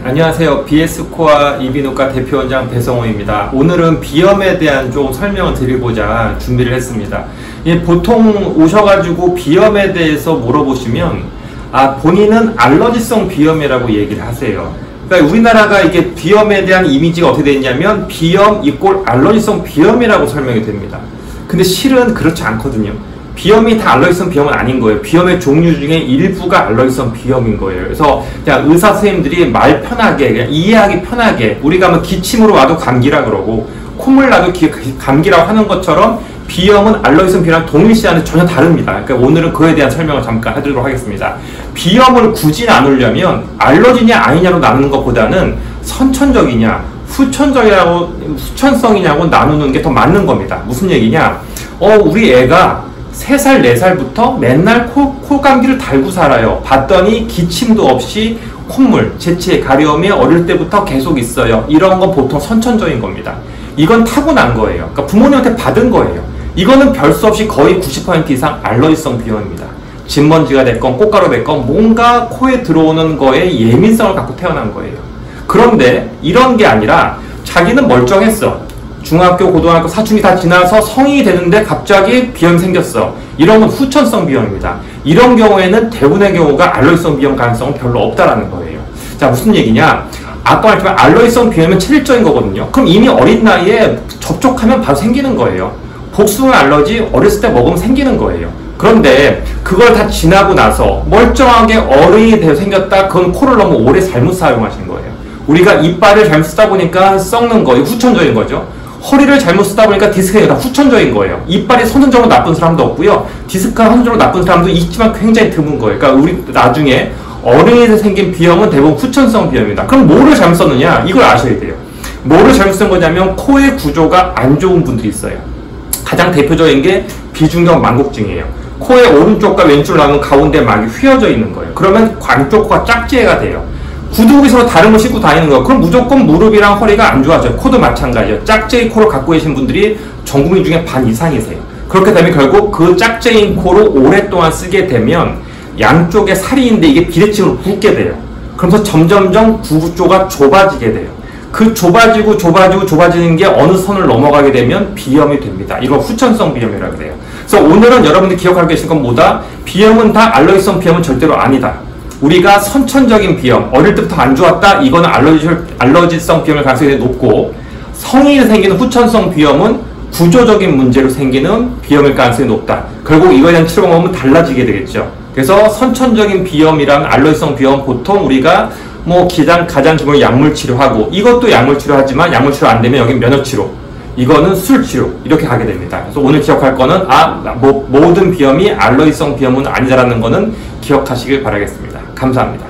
안녕하세요. BS코아 이비인후과 대표원장 배성호입니다. 오늘은 비염에 대한 좀 설명을 드리고자 준비를 했습니다. 보통 오셔가지고 비염에 대해서 물어보시면 본인은 알러지성 비염이라고 얘기를 하세요. 그러니까 우리나라가 이게 비염에 대한 이미지가 어떻게 되어 있냐면 비염 이꼴 알러지성 비염이라고 설명이 됩니다. 근데 실은 그렇지 않거든요. 비염이 다 알러지성 비염은 아닌 거예요. 비염의 종류 중에 일부가 알러지성 비염인 거예요. 그래서 그냥 의사 선생님들이 말 편하게, 그냥 이해하기 편하게, 우리가 뭐 기침으로 와도 감기라 그러고 콧물 나도 감기라고 하는 것처럼 비염은 알러지성 비염이랑 동일시하는데 전혀 다릅니다. 그러니까 오늘은 그에 대한 설명을 잠깐 해드리도록 하겠습니다. 비염을 굳이 나누려면 알러지냐 아니냐로 나누는 것보다는 선천적이냐 후천성이냐고 나누는 게 더 맞는 겁니다. 무슨 얘기냐? 우리 애가 3살, 4살부터 맨날 코감기를 달고 살아요. 봤더니 기침도 없이 콧물, 재채, 가려움이 어릴 때부터 계속 있어요. 이런 건 보통 선천적인 겁니다. 이건 타고난 거예요. 그러니까 부모님한테 받은 거예요. 이거는 별 수 없이 거의 90% 이상 알러지성 비염입니다. 진먼지가 됐건 꽃가루 됐건 뭔가 코에 들어오는 거에 예민성을 갖고 태어난 거예요. 그런데 이런 게 아니라 자기는 멀쩡했어. 중학교, 고등학교, 사춘기 다 지나서 성인이 되는데 갑자기 비염이 생겼어. 이런 건 후천성 비염입니다. 이런 경우에는 대부분의 경우가 알러지성 비염 가능성은 별로 없다라는 거예요. 자, 무슨 얘기냐? 아까 말했지만 알러지성 비염은 체질적인 거거든요. 그럼 이미 어린 나이에 접촉하면 바로 생기는 거예요. 복숭아 알러지 어렸을 때 먹으면 생기는 거예요. 그런데 그걸 다 지나고 나서 멀쩡하게 어른이 되어 생겼다. 그건 코를 너무 오래 잘못 사용하신 거예요. 우리가 이빨을 잘못 쓰다 보니까 썩는 거, 이거 후천적인 거죠. 허리를 잘못 쓰다 보니까 디스크가 다 후천적인 거예요. 이빨이 선천적으로 나쁜 사람도 없고요. 디스크가 선천적으로 나쁜 사람도 있지만 굉장히 드문 거예요. 그러니까 우리 나중에 어른이 돼서 생긴 비염은 대부분 후천성 비염입니다. 그럼 뭐를 잘못 썼느냐? 이걸 아셔야 돼요. 뭐를 잘못 쓴 거냐면 코의 구조가 안 좋은 분들이 있어요. 가장 대표적인 게 비중격 만곡증이에요. 코의 오른쪽과 왼쪽으로 나오는 가운데 막이 휘어져 있는 거예요. 그러면 안쪽 코가 짝지혜가 돼요. 구두굽이 서로 다른 걸 신고 다니는 거예요. 그럼 무조건 무릎이랑 허리가 안 좋아져요. 코도 마찬가지예요. 짝재인 코를 갖고 계신 분들이 전 국민 중에 반 이상이세요. 그렇게 되면 결국 그 짝재인 코를 오랫동안 쓰게 되면 양쪽에 살이 있는데 이게 비대칭으로 붓게 돼요. 그러면서 점점점 구조가 좁아지게 돼요. 그 좁아지는 게 어느 선을 넘어가게 되면 비염이 됩니다. 이걸 후천성 비염이라고 그래요. 그래서 오늘은 여러분들이 기억하고 계신 건 뭐다? 비염은 다 알러지성 비염은 절대로 아니다. 우리가 선천적인 비염, 어릴 때부터 안 좋았다? 이거는 알러지성 비염의 가능성이 높고, 성인이 생기는 후천성 비염은 구조적인 문제로 생기는 비염일 가능성이 높다. 결국 이거에 대한 치료 방법은 달라지게 되겠죠. 그래서 선천적인 비염이랑 알러지성 비염 보통 우리가 가장 기본으로 약물 치료하고, 이것도 약물 치료하지만 약물 치료 안 되면 여기 면역 치료, 이거는 술 치료, 이렇게 가게 됩니다. 그래서 오늘 기억할 거는 모든 비염이 알러지성 비염은 아니다라는 거는 기억하시길 바라겠습니다. 감사합니다.